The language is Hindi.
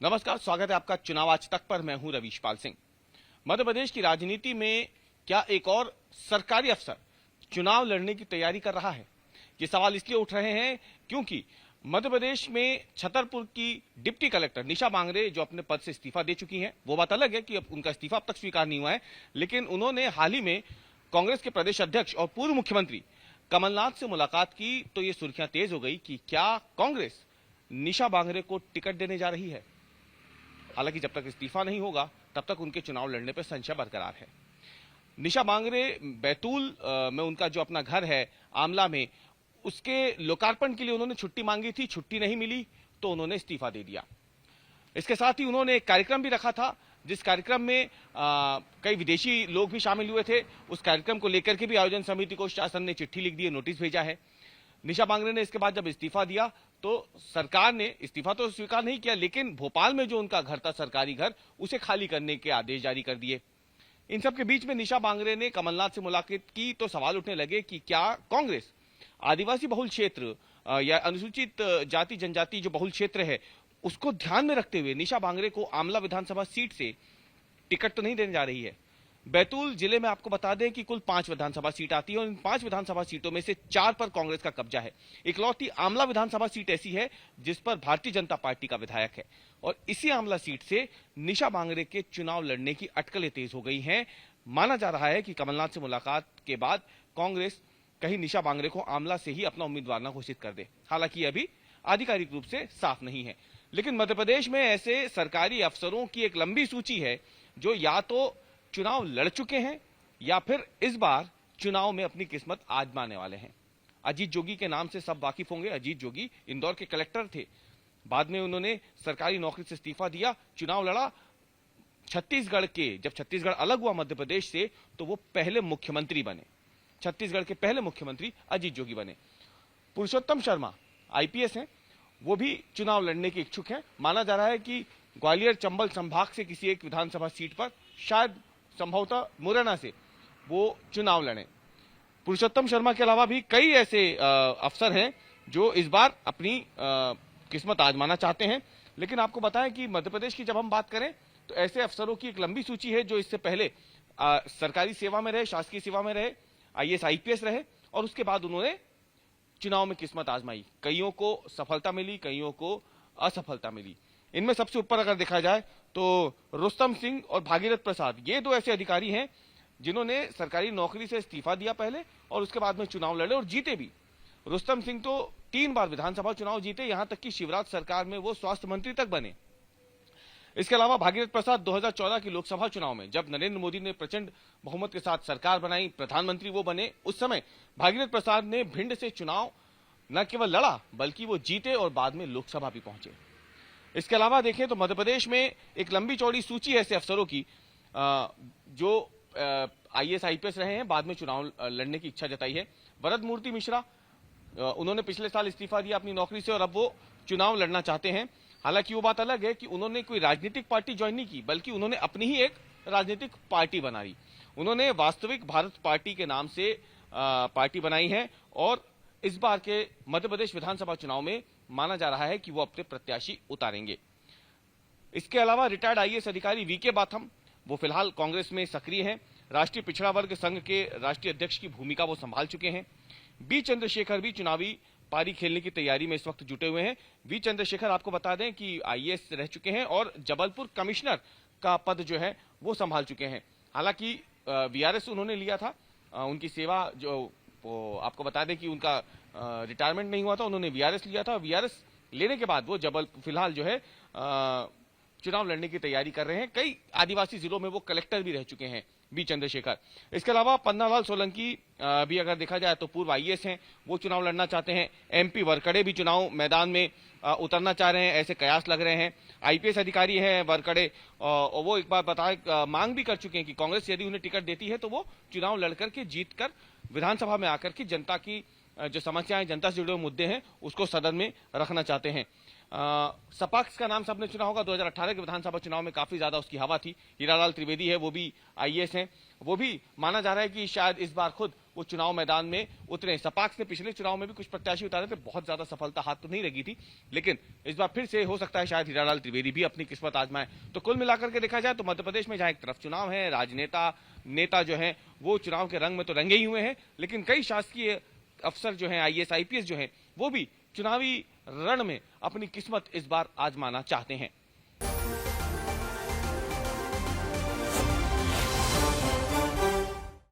नमस्कार, स्वागत है आपका चुनाव आज तक पर। मैं हूं रवीशपाल सिंह। मध्य प्रदेश की राजनीति में क्या एक और सरकारी अफसर चुनाव लड़ने की तैयारी कर रहा है? ये सवाल इसलिए उठ रहे हैं क्योंकि मध्य प्रदेश में छतरपुर की डिप्टी कलेक्टर निशा बांगरे जो अपने पद से इस्तीफा दे चुकी हैं। वो बात अलग है कि अब उनका इस्तीफा अब तक स्वीकार नहीं हुआ है, लेकिन उन्होंने हाल ही में कांग्रेस के प्रदेश अध्यक्ष और पूर्व मुख्यमंत्री कमलनाथ से मुलाकात की, तो ये सुर्खियां तेज हो गई कि क्या कांग्रेस निशा बांगरे को टिकट देने जा रही है। हालांकि जब तक इस्तीफा नहीं होगा तब तक उनके चुनाव लड़ने पर संशय बरकरार है। निशा बांगरे बैतूल में उनका जो अपना घर है आमला में, उसके लोकार्पण के लिए उन्होंने छुट्टी मांगी थी, छुट्टी नहीं मिली तो उन्होंने इस्तीफा दे दिया। इसके साथ ही उन्होंने एक कार्यक्रम भी रखा था, जिस कार्यक्रम में कई विदेशी लोग भी शामिल हुए थे। उस कार्यक्रम को लेकर के भी आयोजन समिति को शासन ने चिट्ठी लिख दी है, नोटिस भेजा है। निशा बांगरे ने इसके बाद जब इस्तीफा दिया तो सरकार ने इस्तीफा तो स्वीकार नहीं किया, लेकिन भोपाल में जो उनका घर था, सरकारी घर, उसे खाली करने के आदेश जारी कर दिए। इन सब के बीच में निशा बांगरे ने कमलनाथ से मुलाकात की तो सवाल उठने लगे कि क्या कांग्रेस आदिवासी बहुल क्षेत्र या अनुसूचित जाति जनजाति जो बहुल क्षेत्र है उसको ध्यान में रखते हुए निशा बांगरे को आमला विधानसभा सीट से टिकट तो नहीं देने जा रही है। बैतूल जिले में आपको बता दें कि कुल 5 विधानसभा सीट आती है और इन 5 विधानसभा सीटों में से 4 पर कांग्रेस का कब्जा है। इकलौती आमला विधानसभा सीट ऐसी है जिस पर भारतीय जनता पार्टी का विधायक है और इसी आमला सीट से निशा बांगरे के चुनाव लड़ने की अटकलें तेज हो गई हैं। माना जा रहा है कि कमलनाथ से मुलाकात के बाद कांग्रेस कहीं निशा बांगरे को आमला से ही अपना उम्मीदवार न घोषित कर दे। हालांकि अभी आधिकारिक रूप से साफ नहीं है, लेकिन मध्य प्रदेश में ऐसे सरकारी अफसरों की एक लंबी सूची है जो या तो चुनाव लड़ चुके हैं या फिर इस बार चुनाव में अपनी किस्मत आजमाने वाले हैं। अजीत जोगी के नाम से सब वाकिफ होंगे। अजीत जोगी इंदौर के कलेक्टर थे, बाद में उन्होंने सरकारी नौकरी से इस्तीफा दिया, चुनाव लड़ा छत्तीसगढ़ के। जब छत्तीसगढ़ अलग हुआ मध्य प्रदेश से तो वो पहले मुख्यमंत्री बने, छत्तीसगढ़ के पहले मुख्यमंत्री अजीत जोगी बने। पुरुषोत्तम शर्मा आईपीएस हैं, वो भी चुनाव लड़ने के इच्छुक हैं। माना जा रहा है कि ग्वालियर चंबल संभाग से किसी एक विधानसभा सीट पर, शायद संभवतः मुरैना से, वो चुनाव लड़े। पुरुषोत्तम शर्मा के अलावा भी कई ऐसे अफसर हैं जो इस बार अपनी किस्मत आजमाना चाहते हैं। लेकिन आपको बताएं कि मध्य प्रदेश की जब हम बात करें तो ऐसे अफसरों की एक लंबी सूची है जो इससे पहले सरकारी सेवा में रहे, शासकीय सेवा में रहे, आईएएस आईपीएस रहे और उसके बाद उन्होंने चुनाव में किस्मत आजमाई। कईयों को सफलता मिली, कईयों को असफलता मिली। इनमें सबसे ऊपर अगर देखा जाए तो रुस्तम सिंह और भागीरथ प्रसाद, ये 2 ऐसे अधिकारी हैं जिन्होंने सरकारी नौकरी से इस्तीफा दिया पहले और उसके बाद में चुनाव लड़े और जीते भी। रुस्तम सिंह तो 3 बार विधानसभा चुनाव जीते, यहां तक कि शिवराज सरकार में वो स्वास्थ्य मंत्री तक बने। इसके अलावा भागीरथ प्रसाद 2014 की लोकसभा चुनाव में जब नरेंद्र मोदी ने प्रचंड बहुमत के साथ सरकार बनाई, प्रधानमंत्री वो बने, उस समय भागीरथ प्रसाद ने भिंड से चुनाव न केवल लड़ा बल्कि वो जीते और बाद में लोकसभा भी पहुंचे। इसके अलावा देखें तो मध्य प्रदेश में एक लंबी चौड़ी सूची ऐसे अफसरों की जो आईएएस आईपीएस रहे हैं, बाद में चुनाव लड़ने की इच्छा जताई है। वरद मूर्ति मिश्रा, उन्होंने पिछले साल इस्तीफा दिया अपनी नौकरी से और अब वो चुनाव लड़ना चाहते हैं। हालांकि वो बात अलग है कि उन्होंने कोई राजनीतिक पार्टी ज्वाइन नहीं की, बल्कि उन्होंने अपनी ही एक राजनीतिक पार्टी बना ली। उन्होंने वास्तविक भारत पार्टी के नाम से पार्टी बनाई है और इस बार के मध्य प्रदेश विधानसभा चुनाव में माना जा रहा है कि वो अपने प्रत्याशी उतारेंगे। इसके अलावा रिटायर्ड आईएएस अधिकारी वीके बाथम, वो फिलहाल कांग्रेस में सक्रिय हैं। राष्ट्रीय पिछड़ा वर्ग संघ के राष्ट्रीय अध्यक्ष की भूमिका वो संभाल चुके हैं। बी चंद्रशेखर भी चुनावी पारी खेलने की तैयारी में इस वक्त जुटे हुए हैं। वी चंद्रशेखर आपको बता दें कि आईएएस रह चुके हैं और जबलपुर कमिश्नर का पद जो है वो संभाल चुके हैं। हालांकि वीआरएस उन्होंने लिया था, उनकी सेवा जो आपको बता दें कि उनका रिटायरमेंट नहीं हुआ था, उन्होंने वीआरएस लिया था। वीआरएस लेने के बाद वो फिलहाल जो है चुनाव लड़ने की तैयारी कर रहे हैं। कई आदिवासी जिलों में वो कलेक्टर भी रह चुके हैं बी चंद्रशेखर। इसके अलावा पन्नालाल सोलंकी भी अगर देखा जाए तो पूर्व आईएएस हैं, वो चुनाव लड़ना चाहते हैं। एमपी वरकड़े भी चुनाव मैदान में उतरना चाह रहे हैं, ऐसे कयास लग रहे हैं। आईपीएस अधिकारी हैं वरकड़े और वो एक बार बताए मांग भी कर चुके हैं कि कांग्रेस यदि उन्हें टिकट देती है तो वो चुनाव लड़कर के जीत कर विधानसभा में आकर के जनता की जो समस्याएं, जनता से जुड़े हुए मुद्दे हैं, उसको सदन में रखना चाहते हैं। सपाक्स का नाम सबने चुना होगा। 2018 के विधानसभा चुनाव में काफी ज्यादा उसकी हवा थी। हीरालाल त्रिवेदी है, वो भी आईएएस हैं, वो भी माना जा रहा है कि शायद इस बार खुद वो चुनाव मैदान में उतरे। सपाक्स ने पिछले चुनाव में भी कुछ प्रत्याशी उतारे थे, बहुत ज्यादा सफलता हाथ तो नहीं लगी थी, लेकिन इस बार फिर से हो सकता है शायद हीरालाल त्रिवेदी भी अपनी किस्मत आजमाए। तो कुल मिलाकर के देखा जाए तो मध्य प्रदेश में जहां एक तरफ चुनाव है, राजनेता नेता जो है वो चुनाव के रंग में तो रंगे ही हुए हैं, लेकिन कई शासकीय अफसर जो हैं, आईएएस आईपीएस जो हैं, वो भी चुनावी रण में अपनी किस्मत इस बार आजमाना चाहते हैं।